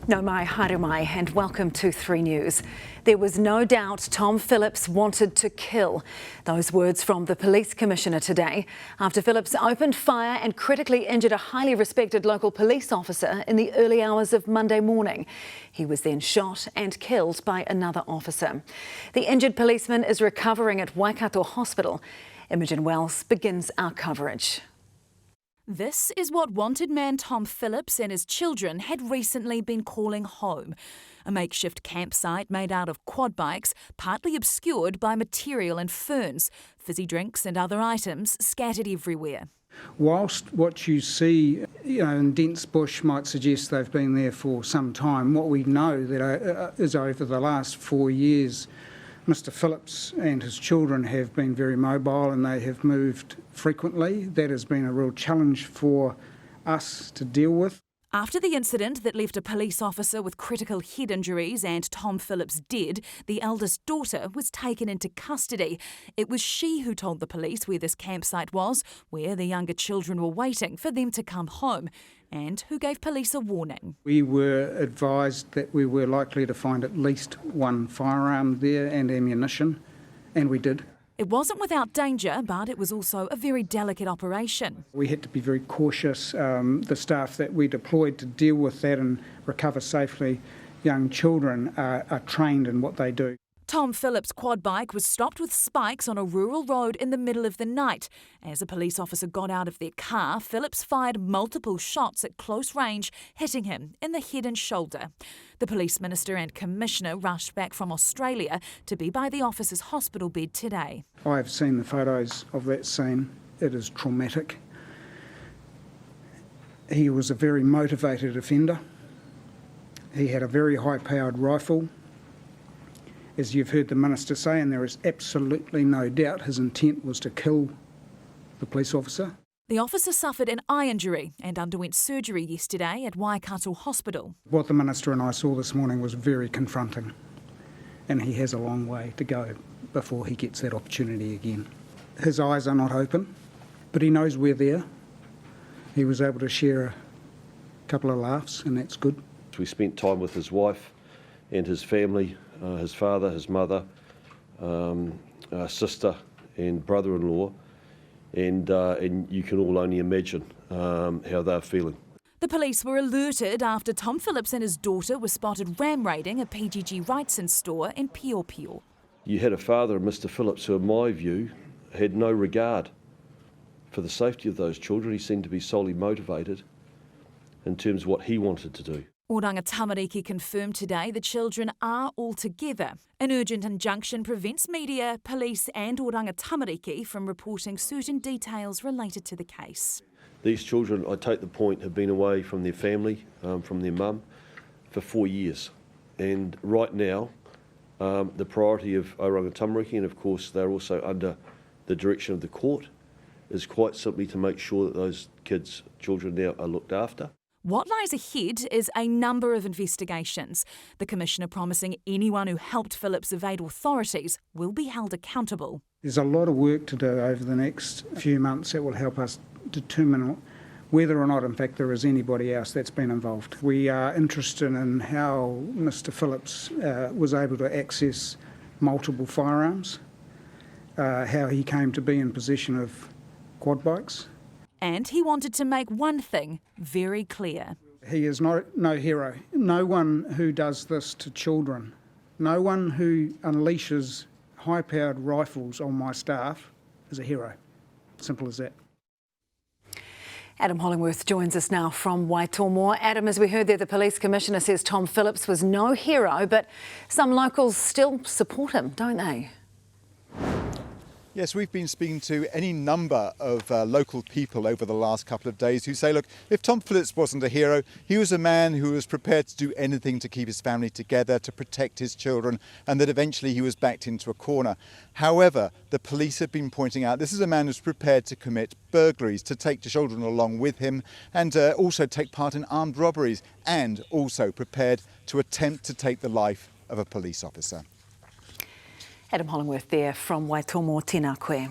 No mai haere mai and welcome to 3 News. There was no doubt Tom Phillips wanted to kill. Those words from the Police Commissioner today after Phillips opened fire and critically injured a highly respected local police officer in the early hours of Monday morning. He was then shot and killed by another officer. The injured policeman is recovering at Waikato Hospital. Imogen Wells begins our coverage. This is what wanted man Tom Phillips and his children had recently been calling home. A makeshift campsite made out of quad bikes, partly obscured by material and ferns, fizzy drinks and other items scattered everywhere. Whilst what you see in dense bush might suggest they've been there for some time, what we know that is over the last 4 years, Mr Phillips and his children have been very mobile and they have moved frequently. That has been a real challenge for us to deal with. After the incident that left a police officer with critical head injuries and Tom Phillips dead, the eldest daughter was taken into custody. It was she who told the police where this campsite was, where the younger children were waiting for them to come home, and who gave police a warning. We were advised that we were likely to find at least one firearm there and ammunition, and we did. It wasn't without danger, but it was also a very delicate operation. We had to be very cautious. The staff that we deployed to deal with that and recover safely young children are trained in what they do. Tom Phillips' quad bike was stopped with spikes on a rural road in the middle of the night. As a police officer got out of their car, Phillips fired multiple shots at close range, hitting him in the head and shoulder. The police minister and commissioner rushed back from Australia to be by the officer's hospital bed today. I've seen the photos of that scene. It is traumatic. He was a very motivated offender. He had a very high-powered rifle. As you've heard the minister say, and there is absolutely no doubt his intent was to kill the police officer. The officer suffered an eye injury and underwent surgery yesterday at Waikato Hospital. What the minister and I saw this morning was very confronting, and he has a long way to go before he gets that opportunity again. His eyes are not open, but he knows we're there. He was able to share a couple of laughs, and that's good. We spent time with his wife and his family, his father, his mother, sister and brother-in-law, and you can all only imagine how they're feeling. The police were alerted after Tom Phillips and his daughter were spotted ram-raiding a PGG Wrightson store in Pio. You had a father, Mr Phillips, who in my view had no regard for the safety of those children. He seemed to be solely motivated in terms of what he wanted to do. Oranga Tamariki confirmed today the children are all together. An urgent injunction prevents media, police and Oranga Tamariki from reporting certain details related to the case. These children, I take the point, have been away from their family, from their mum, for 4 years. And right now, the priority of Oranga Tamariki, and of course they're also under the direction of the court, is quite simply to make sure that those children now are looked after. What lies ahead is a number of investigations. The Commissioner promising anyone who helped Phillips evade authorities will be held accountable. There's a lot of work to do over the next few months that will help us determine whether or not, in fact, there is anybody else that's been involved. We are interested in how Mr Phillips was able to access multiple firearms, how he came to be in possession of quad bikes. And he wanted to make one thing very clear. He is no hero. No one who does this to children, no one who unleashes high-powered rifles on my staff is a hero. Simple as that. Adam Hollingworth joins us now from Waitomo. Adam, as we heard there, the Police Commissioner says Tom Phillips was no hero, but some locals still support him, don't they? Yes, we've been speaking to any number of local people over the last couple of days who say, look, if Tom Phillips wasn't a hero, he was a man who was prepared to do anything to keep his family together, to protect his children, and that eventually he was backed into a corner. However, the police have been pointing out this is a man who's prepared to commit burglaries, to take the children along with him, and also take part in armed robberies, and also prepared to attempt to take the life of a police officer. Adam Hollingworth there from Waitomo, tēnā koe.